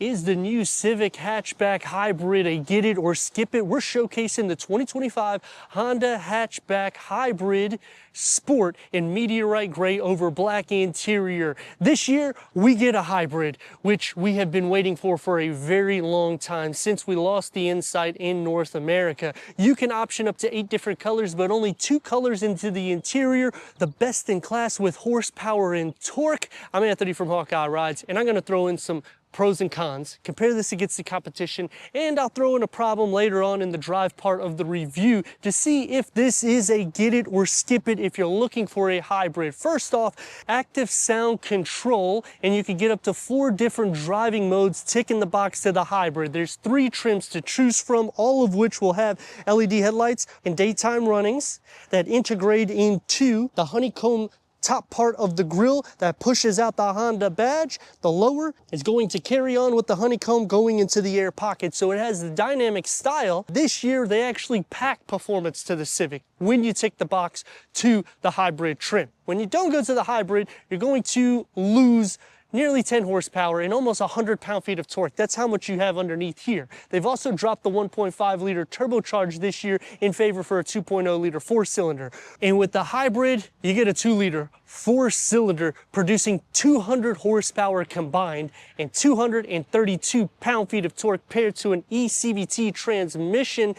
Is the new Civic Hatchback Hybrid a get it or skip it? We're showcasing the 2025 Honda Hatchback Hybrid Sport in meteorite gray over black interior. This year, we get a hybrid, which we have been waiting for a very long time since we lost the Insight in North America. You can option up to 8 different colors, but only 2 colors into the interior, the best in class with horsepower and torque. I'm Anthony from Hawkeye Rides, and I'm gonna throw in some pros and cons, compare this against the competition, and I'll throw in a problem later on in the drive part of the review to see if this is a get it or skip it if you're looking for a hybrid. First off, active sound control, and you can get up to 4 different driving modes ticking the box to the hybrid. There's 3 trims to choose from, all of which will have LED headlights and daytime runnings that integrate into the honeycomb top part of the grille that pushes out the Honda badge. The lower is going to carry on with the honeycomb going into the air pocket, so it has the dynamic style. This year they actually pack performance to the Civic when you tick the box to the hybrid trim. When you don't go to the hybrid, you're going to lose nearly 10 horsepower and almost 100 pound-feet of torque. That's how much you have underneath here. They've also dropped the 1.5 liter turbocharged this year in favor for a 2.0 liter 4-cylinder. And with the hybrid, you get a 2 liter 4-cylinder producing 200 horsepower combined and 232 pound-feet of torque paired to an eCVT transmission.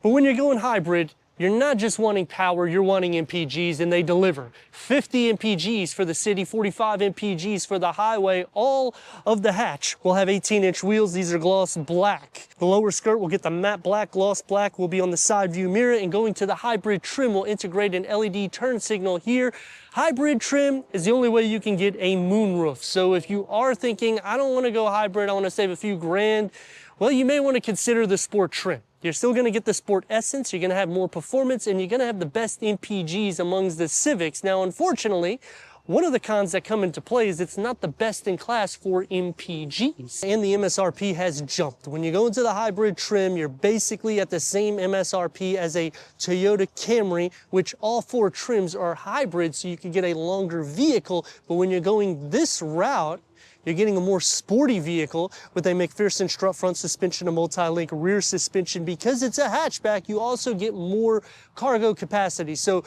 But when you're going hybrid, you're not just wanting power, you're wanting MPGs, and they deliver. 50 MPGs for the city, 45 MPGs for the highway. All of the hatch will have 18-inch wheels. These are gloss black. The lower skirt will get the matte black. Gloss black will be on the side view mirror, and going to the hybrid trim will integrate an LED turn signal here. Hybrid trim is the only way you can get a moonroof. So if you are thinking, I don't want to go hybrid, I want to save a few grand, well, you may want to consider the Sport trim. You're still going to get the Sport essence, you're going to have more performance, and you're going to have the best MPGs amongst the Civics. Now, unfortunately, one of the cons that come into play is it's not the best in class for MPGs, and the MSRP has jumped. When you go into the hybrid trim, you're basically at the same MSRP as a Toyota Camry, which all 4 trims are hybrid, so you can get a longer vehicle. But when you're going this route, you're getting a more sporty vehicle with a McPherson strut front suspension, a multi-link rear suspension. Because it's a hatchback, you also get more cargo capacity. So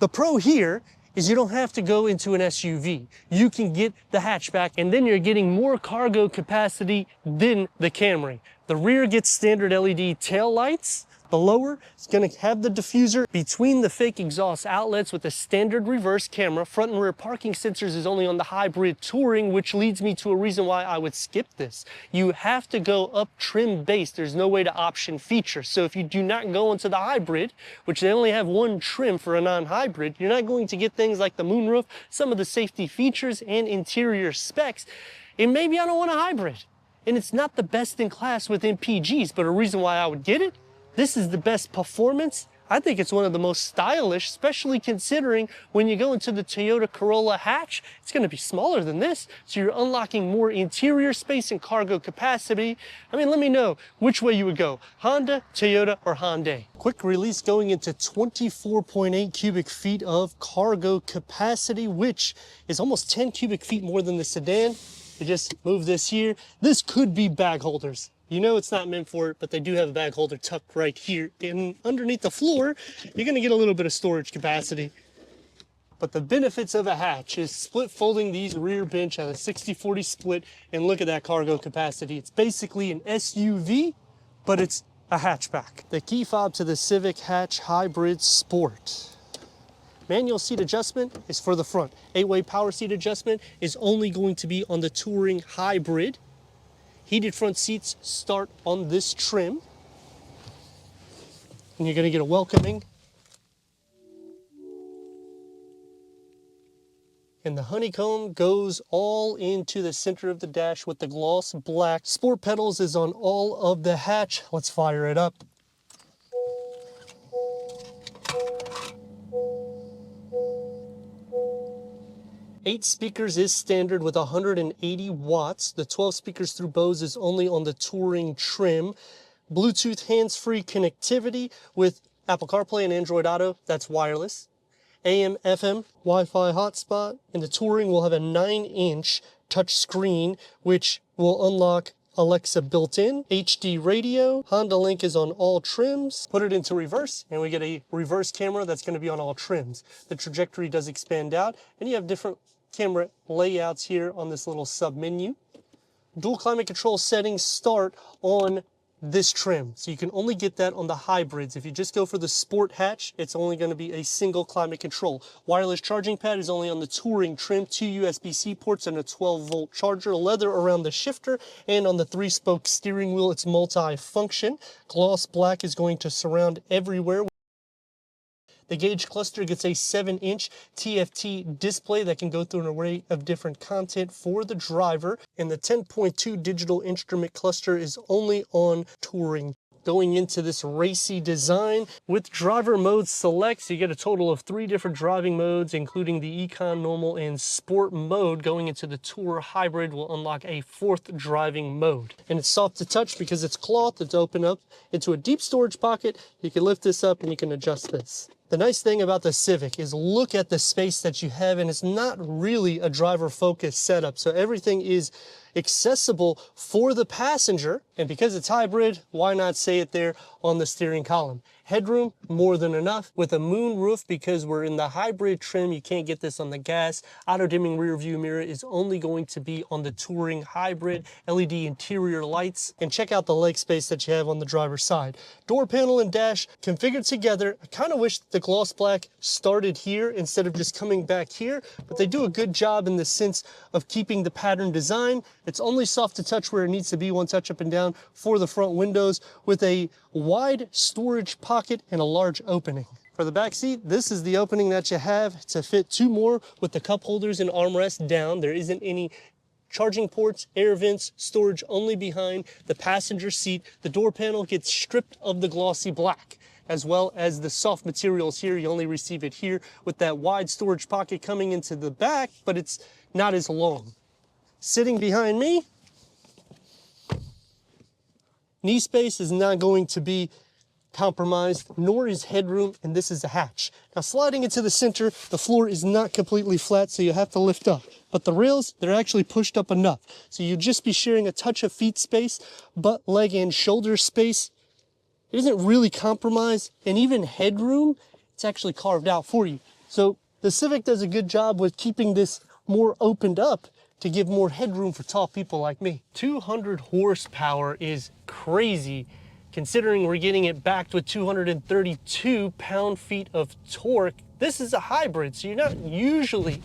the pro here is you don't have to go into an SUV. You can get the hatchback, and then you're getting more cargo capacity than the Camry. The rear gets standard LED tail lights. The lower is going to have the diffuser between the fake exhaust outlets with a standard reverse camera. Front and rear parking sensors is only on the hybrid Touring, which leads me to a reason why I would skip this. You have to go up trim base. There's no way to option features. So if you do not go into the hybrid, which they only have 1 trim for a non-hybrid, you're not going to get things like the moonroof, some of the safety features and interior specs. And maybe I don't want a hybrid. And it's not the best in class with MPGs, but a reason why I would get it, this is the best performance. I think it's one of the most stylish, especially considering when you go into the Toyota Corolla hatch, it's going to be smaller than this. So you're unlocking more interior space and cargo capacity. I mean, let me know which way you would go, Honda, Toyota, or Hyundai. Quick release going into 24.8 cubic feet of cargo capacity, which is almost 10 cubic feet more than the sedan. You just move this here. This could be bag holders. You know it's not meant for it, but they do have a bag holder tucked right here. And underneath the floor, you're gonna get a little bit of storage capacity. But the benefits of a hatch is split folding these rear bench at a 60-40 split, and look at that cargo capacity. It's basically an SUV, but it's a hatchback. The key fob to the Civic Hatch Hybrid Sport. Manual seat adjustment is for the front. 8-way power seat adjustment is only going to be on the Touring Hybrid. Heated front seats start on this trim. And you're going to get a welcoming. And the honeycomb goes all into the center of the dash with the gloss black. Sport pedals is on all of the hatch. Let's fire it up. Eight speakers is standard with 180 watts. The 12 speakers through Bose is only on the Touring trim. Bluetooth hands-free connectivity with Apple CarPlay and Android Auto, that's wireless. AM, FM, Wi-Fi hotspot, and the Touring will have a 9-inch touch screen, which will unlock Alexa built in, HD radio, Honda Link is on all trims. Put it into reverse and we get a reverse camera that's going to be on all trims. The trajectory does expand out and you have different camera layouts here on this little sub menu. Dual climate control settings start on this trim. So you can only get that on the hybrids. If you just go for the Sport hatch, it's only going to be a single climate control. Wireless charging pad is only on the Touring trim, 2 USB-C ports and a 12-volt charger. Leather around the shifter, and on the 3-spoke steering wheel, it's multi-function. Gloss black is going to surround everywhere. The gauge cluster gets a 7-inch TFT display that can go through an array of different content for the driver. And the 10.2 digital instrument cluster is only on Touring. Going into this racy design with driver mode select, so you get a total of 3 different driving modes, including the Econ, Normal, and Sport mode. Going into the Tour Hybrid will unlock a 4th driving mode. And it's soft to touch because it's cloth. It's open up into a deep storage pocket. You can lift this up and you can adjust this. The nice thing about the Civic is look at the space that you have, and it's not really a driver-focused setup. So everything is accessible for the passenger, and because it's hybrid, why not say it there on the steering column? Headroom, more than enough. With a moon roof, because we're in the hybrid trim, you can't get this on the gas. Auto-dimming rear view mirror is only going to be on the Touring Hybrid. LED interior lights, and check out the leg space that you have on the driver's side. Door panel and dash configured together. I kind of wish the gloss black started here instead of just coming back here, but they do a good job in the sense of keeping the pattern design. It's only soft to touch where it needs to be, 1 touch up and down for the front windows, with a wide storage pocket and a large opening. For the back seat, this is the opening that you have to fit 2 more with the cup holders and armrest down. There isn't any charging ports, air vents, storage only behind the passenger seat. The door panel gets stripped of the glossy black, as well as the soft materials here. You only receive it here with that wide storage pocket coming into the back, but it's not as long. Sitting behind me, knee space is not going to be compromised, nor is headroom, and this is a hatch. Now sliding into the center, the floor is not completely flat, so you have to lift up. But the rails, they're actually pushed up enough. So you'd just be sharing a touch of feet space, butt, leg, and shoulder space. It isn't really compromised, and even headroom, it's actually carved out for you. So the Civic does a good job with keeping this more opened up to give more headroom for tall people like me. 200 horsepower is crazy, considering we're getting it backed with 232 pound-feet of torque. This is a hybrid, so you're not usually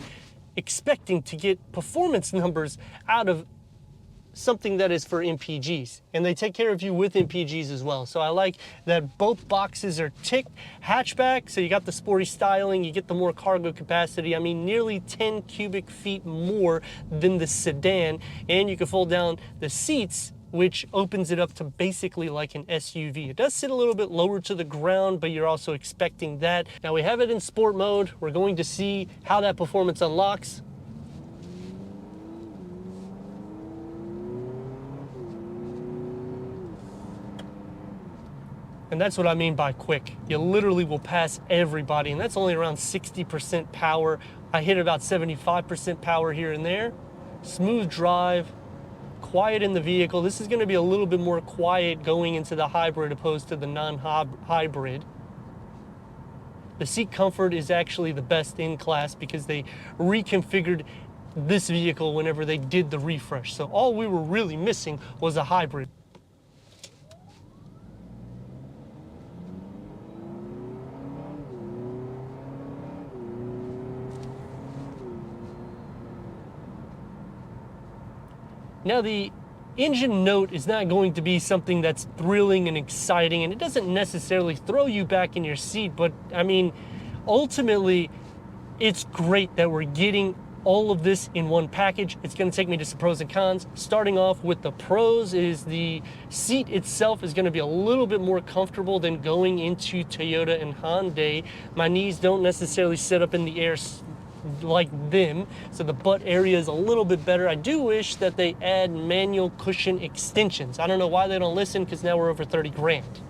expecting to get performance numbers out of something that is for MPGs, and they take care of you with MPGs as well. So I like that both boxes are ticked. Hatchback, so you got the sporty styling, you get the more cargo capacity. I mean, nearly 10 cubic feet more than the sedan, and you can fold down the seats, which opens it up to basically like an SUV. It does sit a little bit lower to the ground, but you're also expecting that. Now we have it in sport mode. We're going to see how that performance unlocks. And that's what I mean by quick. You literally will pass everybody, and that's only around 60% power. I hit about 75% power here and there. Smooth drive, quiet in the vehicle. This is gonna be a little bit more quiet going into the hybrid opposed to the non-hybrid. The seat comfort is actually the best in class because they reconfigured this vehicle whenever they did the refresh. So all we were really missing was a hybrid. Now the engine note is not going to be something that's thrilling and exciting, and it doesn't necessarily throw you back in your seat, but I mean, ultimately, it's great that we're getting all of this in one package. It's gonna take me to some pros and cons. Starting off with the pros is the seat itself is gonna be a little bit more comfortable than going into Toyota and Hyundai. My knees don't necessarily sit up in the air like them, so the butt area is a little bit better. I do wish that they add manual cushion extensions. I don't know why they don't listen, because now we're over 30 grand.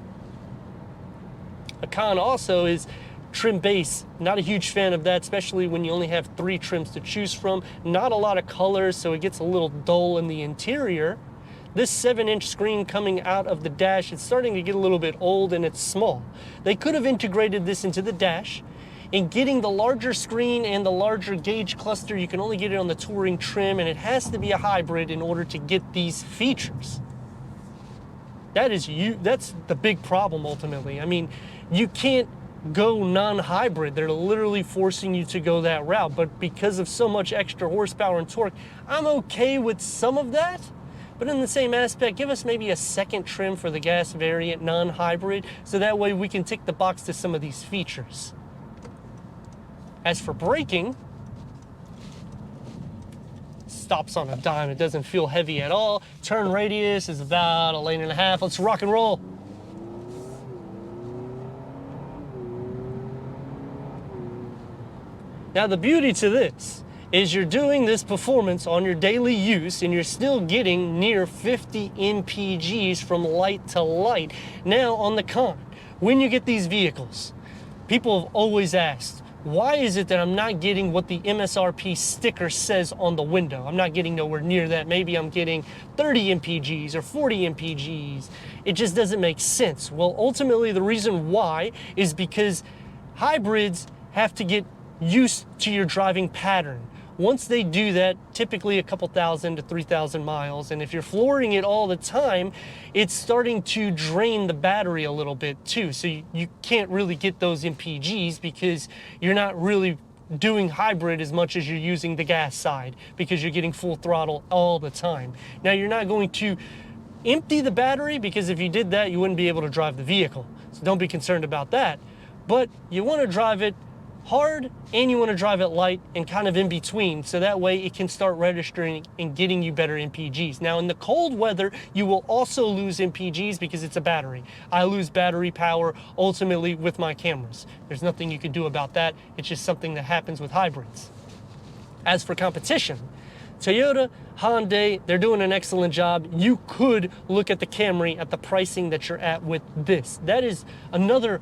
A con also is trim base. Not a huge fan of that, especially when you only have 3 trims to choose from. Not a lot of colors, so it gets a little dull in the interior. This 7-inch screen coming out of the dash, it's starting to get a little bit old and it's small. They could have integrated this into the dash. In getting the larger screen and the larger gauge cluster, you can only get it on the touring trim, and it has to be a hybrid in order to get these features. That's the big problem ultimately. I mean, you can't go non-hybrid. They're literally forcing you to go that route, but because of so much extra horsepower and torque, I'm okay with some of that. But in the same aspect, give us maybe a second trim for the gas variant non-hybrid, so that way we can tick the box to some of these features. As for braking, stops on a dime. It doesn't feel heavy at all. Turn radius is about 1.5 lanes. Let's rock and roll. Now the beauty to this is you're doing this performance on your daily use and you're still getting near 50 mpgs from light to light. Now on the con, when you get these vehicles, people have always asked, why is it that I'm not getting what the MSRP sticker says on the window? I'm not getting nowhere near that. Maybe I'm getting 30 mpgs or 40 mpgs. It just doesn't make sense. Well, ultimately the reason why is because hybrids have to get used to your driving pattern. Once they do that, typically a couple thousand to 3,000 miles, and if you're flooring it all the time, it's starting to drain the battery a little bit too. So you can't really get those MPGs because you're not really doing hybrid as much as you're using the gas side, because you're getting full throttle all the time. Now you're not going to empty the battery, because if you did that, you wouldn't be able to drive the vehicle. So don't be concerned about that. But you want to drive it hard and you want to drive it light and kind of in between, so that way it can start registering and getting you better MPGs. Now in the cold weather, you will also lose MPGs because it's a battery. I lose battery power ultimately with my cameras. There's nothing you can do about that. It's just something that happens with hybrids. As for competition, Toyota, Honda, they're doing an excellent job. You could look at the Camry at the pricing that you're at with this. That is another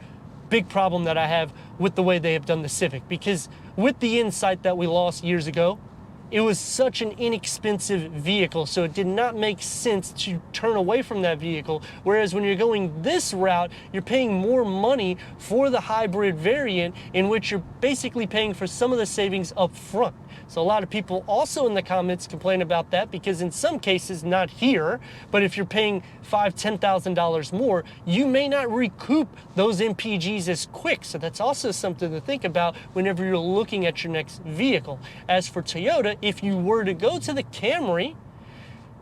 big problem that I have with the way they have done the Civic, because with the Insight that we lost years ago, it was such an inexpensive vehicle, so it did not make sense to turn away from that vehicle. Whereas when you're going this route, you're paying more money for the hybrid variant, in which you're basically paying for some of the savings up front. So a lot of people also in the comments complain about that, because in some cases, not here, but if you're paying $5,000, $10,000 more, you may not recoup those MPGs as quick. So that's also something to think about whenever you're looking at your next vehicle. As for Toyota, if you were to go to the Camry,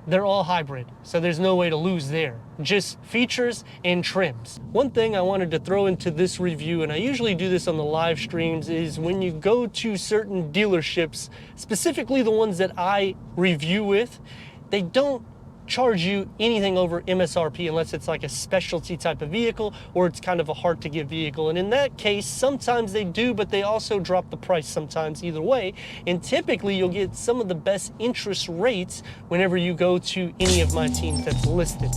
they're all hybrid, so there's no way to lose there. Just features and trims. One thing I wanted to throw into this review, and I usually do this on the live streams, is when you go to certain dealerships, specifically the ones that I review with, they don't charge you anything over MSRP unless it's like a specialty type of vehicle or it's kind of a hard to get vehicle. And in that case, sometimes they do, but they also drop the price sometimes either way. And typically you'll get some of the best interest rates whenever you go to any of my teams that's listed.